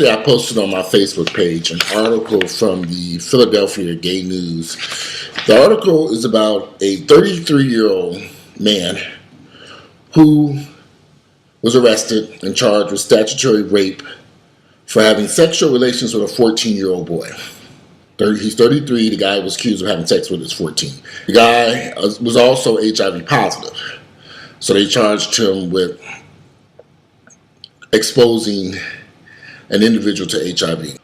yesterday I posted on my Facebook page an article from the Philadelphia Gay News. The article is about a 33-year-old man who was arrested and charged with statutory rape for having sexual relations with a 14-year-old boy. He's 33. The guy was accused of having sex with his 14. The guy was also HIV positive. So they charged him with exposing an individual to HIV.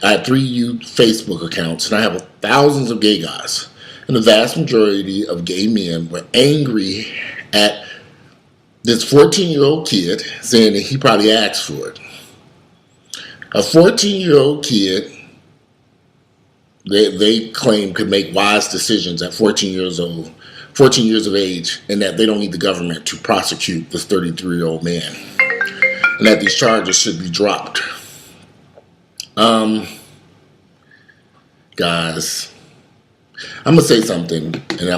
I had 3 youth Facebook accounts, and I have thousands of gay guys. And the vast majority of gay men were angry at this 14-year-old kid, saying that he probably asked for it. A 14-year-old kid, they claim could make wise decisions at 14 years of age, and that they don't need the government to prosecute this 33-year-old man, and that these charges should be dropped. Guys, I'm gonna say something, and I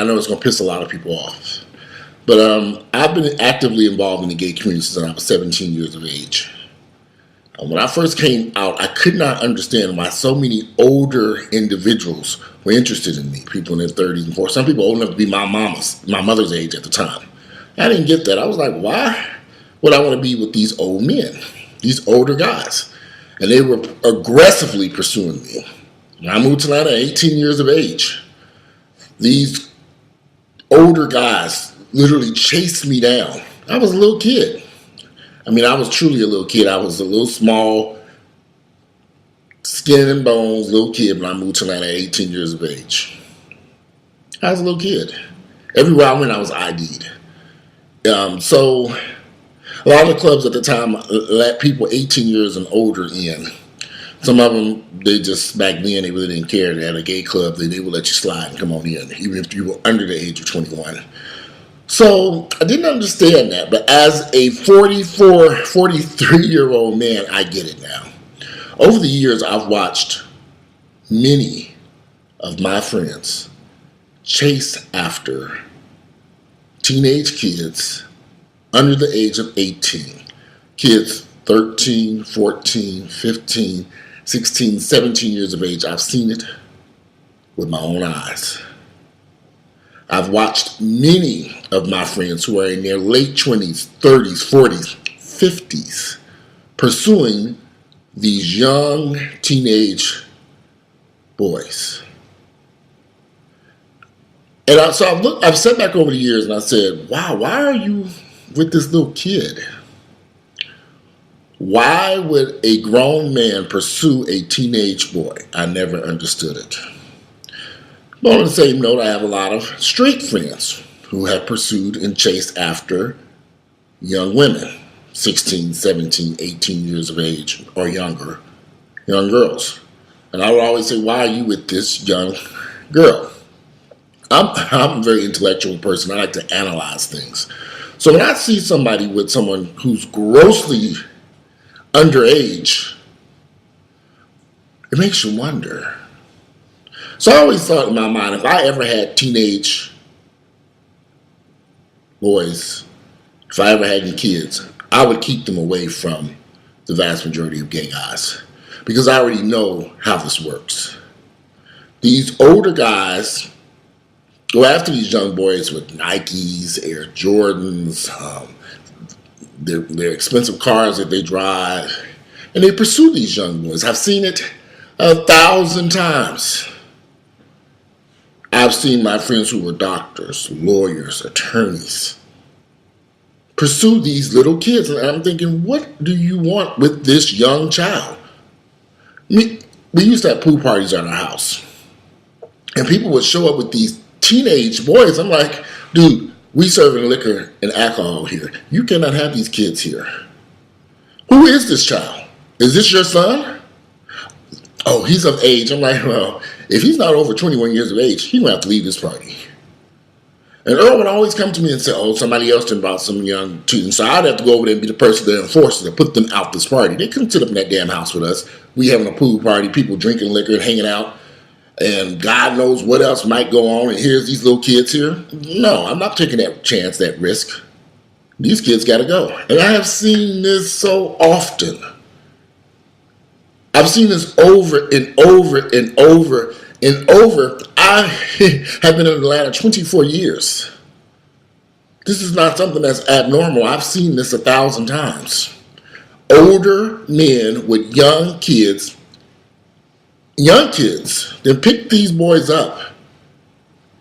know it's gonna piss a lot of people off, but I've been actively involved in the gay community since I was 17 years of age. When I first came out, I could not understand why so many older individuals were interested in me. People in their 30s and 40s. Some people old enough to be my mother's age at the time. I didn't get that. I was like, why would I want to be with these old men, these older guys? And they were aggressively pursuing me. When I moved to Atlanta at 18 years of age, these older guys literally chased me down. I was a little kid. I mean, I was truly a little kid. I was a little small, skin and bones, little kid when I moved to Atlanta at 18 years of age. I was a little kid. Everywhere I went, I was ID'd. So a lot of the clubs at the time let people 18 years and older in. Some of them, they just, back then, they really didn't care. At a gay club, they would let you slide and come on in, even if you were under the age of 21. So I didn't understand that, but as a 43-year-old man, I get it now. Over the years, I've watched many of my friends chase after teenage kids under the age of 18. Kids 13, 14, 15, 16, 17 years of age. I've seen it with my own eyes. I've watched many of my friends who are in their late 20s, 30s, 40s, 50s pursuing these young teenage boys. And I've sat back over the years and I said, wow, why are you with this little kid? Why would a grown man pursue a teenage boy? I never understood it. But on the same note, I have a lot of straight friends who have pursued and chased after young women, 16, 17, 18 years of age or younger, young girls. And I would always say, why are you with this young girl? I'm a very intellectual person. I like to analyze things. So when I see somebody with someone who's grossly underage, it makes you wonder. So I always thought in my mind, if I ever had teenage boys, if I ever had any kids, I would keep them away from the vast majority of gay guys, because I already know how this works. These older guys go after these young boys with Nikes, Air Jordans, their expensive cars that they drive, and they pursue these young boys. I've seen it 1,000 times. I've seen my friends who were doctors, lawyers, attorneys pursue these little kids. And I'm thinking, what do you want with this young child? We used to have pool parties at our house. And people would show up with these teenage boys. I'm like, dude, we serving liquor and alcohol here. You cannot have these kids here. Who is this child? Is this your son? Oh, he's of age. I'm like, well, if he's not over 21 years of age, he's going to have to leave this party. And Earl would always come to me and say, oh, somebody else done brought some young teens. So I'd have to go over there and be the person that enforces to put them out this party. They couldn't sit up in that damn house with us. We having a pool party, people drinking liquor and hanging out, and God knows what else might go on, and here's these little kids here. No, I'm not taking that chance, that risk. These kids got to go. And I have seen this so often. I've seen this over and over and over and over. I have been in Atlanta 24 years. This is not something that's abnormal. I've seen this 1,000 times. Older men with young kids, then pick these boys up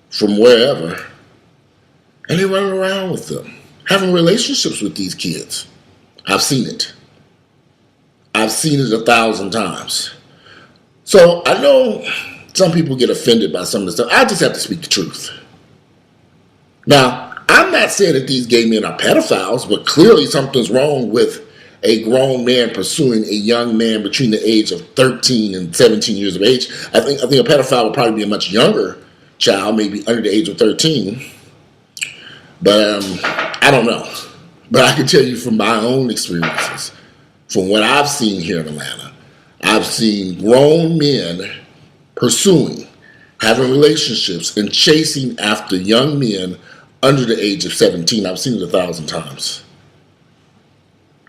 from wherever, and they run around with them, having relationships with these kids. I've seen it. I've seen it 1,000 times. So I know some people get offended by some of this stuff. I just have to speak the truth. Now, I'm not saying that these gay men are pedophiles, but clearly something's wrong with a grown man pursuing a young man between the age of 13 and 17 years of age. I think a pedophile would probably be a much younger child, maybe under the age of 13. But I don't know. But I can tell you from my own experiences, from what I've seen here in Atlanta, I've seen grown men pursuing, having relationships, and chasing after young men under the age of 17. I've seen it 1,000 times.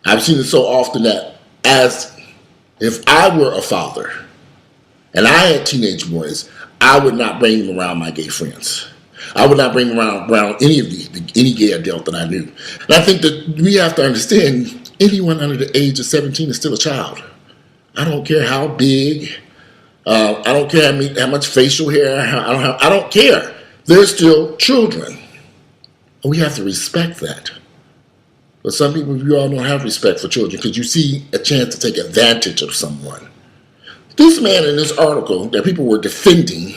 I've seen it so often that as if I were a father and I had teenage boys, I would not bring them around my gay friends. I would not bring them around any gay adult that I knew. And I think that we have to understand anyone under the age of 17 is still a child. I don't care how big, I don't care how much facial hair, I don't care. They're still children. And we have to respect that. But some people, you all don't have respect for children because you see a chance to take advantage of someone. This man in this article that people were defending,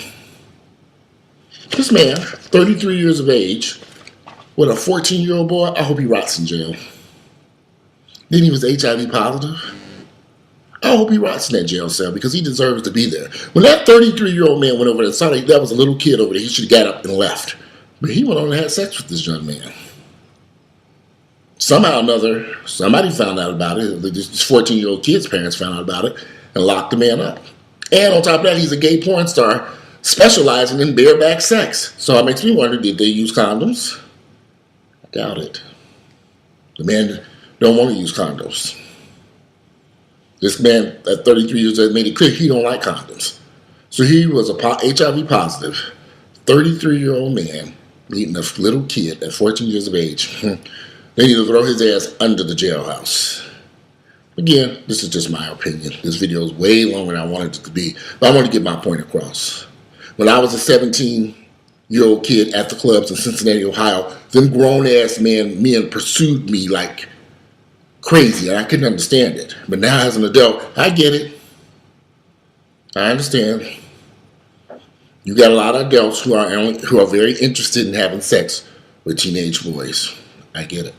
this man, 33 years of age, with a 14-year-old boy, I hope he rots in jail. Then he was HIV positive. I hope he rots in that jail cell because he deserves to be there. When that 33-year-old man went over there and saw that was a little kid over there, he should have got up and left. But he went on and had sex with this young man. Somehow or another, somebody found out about it. This 14-year-old kid's parents found out about it and locked the man up. And on top of that, he's a gay porn star specializing in bareback sex. So it makes me wonder, did they use condoms? I doubt it. The man don't want to use condoms. This man at 33 years old made it clear he don't like condoms. So he was a HIV positive, 33-year-old man meeting a little kid at 14 years of age. They need to throw his ass under the jailhouse. Again, this is just my opinion. This video is way longer than I wanted it to be, but I want to get my point across. When I was a 17-year-old kid at the clubs in Cincinnati, Ohio, them grown-ass men pursued me like crazy, and I couldn't understand it. But now as an adult, I get it. I understand. You got a lot of adults who are very interested in having sex with teenage boys. I get it.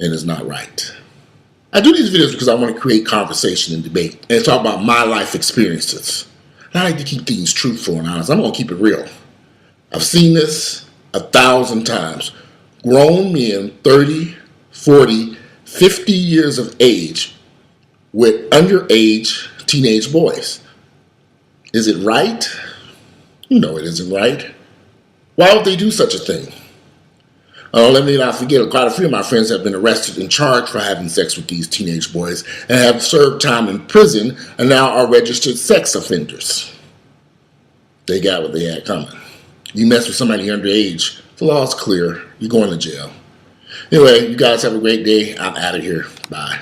And it's not right. I do these videos because I want to create conversation and debate and talk about my life experiences. I like to keep things truthful and honest. I'm going to keep it real. I've seen this 1,000 times. Grown men, 30, 40, 50 years of age with underage teenage boys. Is it right? No, it isn't right. Why would they do such a thing? Let me not forget, quite a few of my friends have been arrested and charged for having sex with these teenage boys and have served time in prison and now are registered sex offenders. They got what they had coming. You mess with somebody underage, the law's clear. You're going to jail. Anyway, you guys have a great day. I'm out of here. Bye.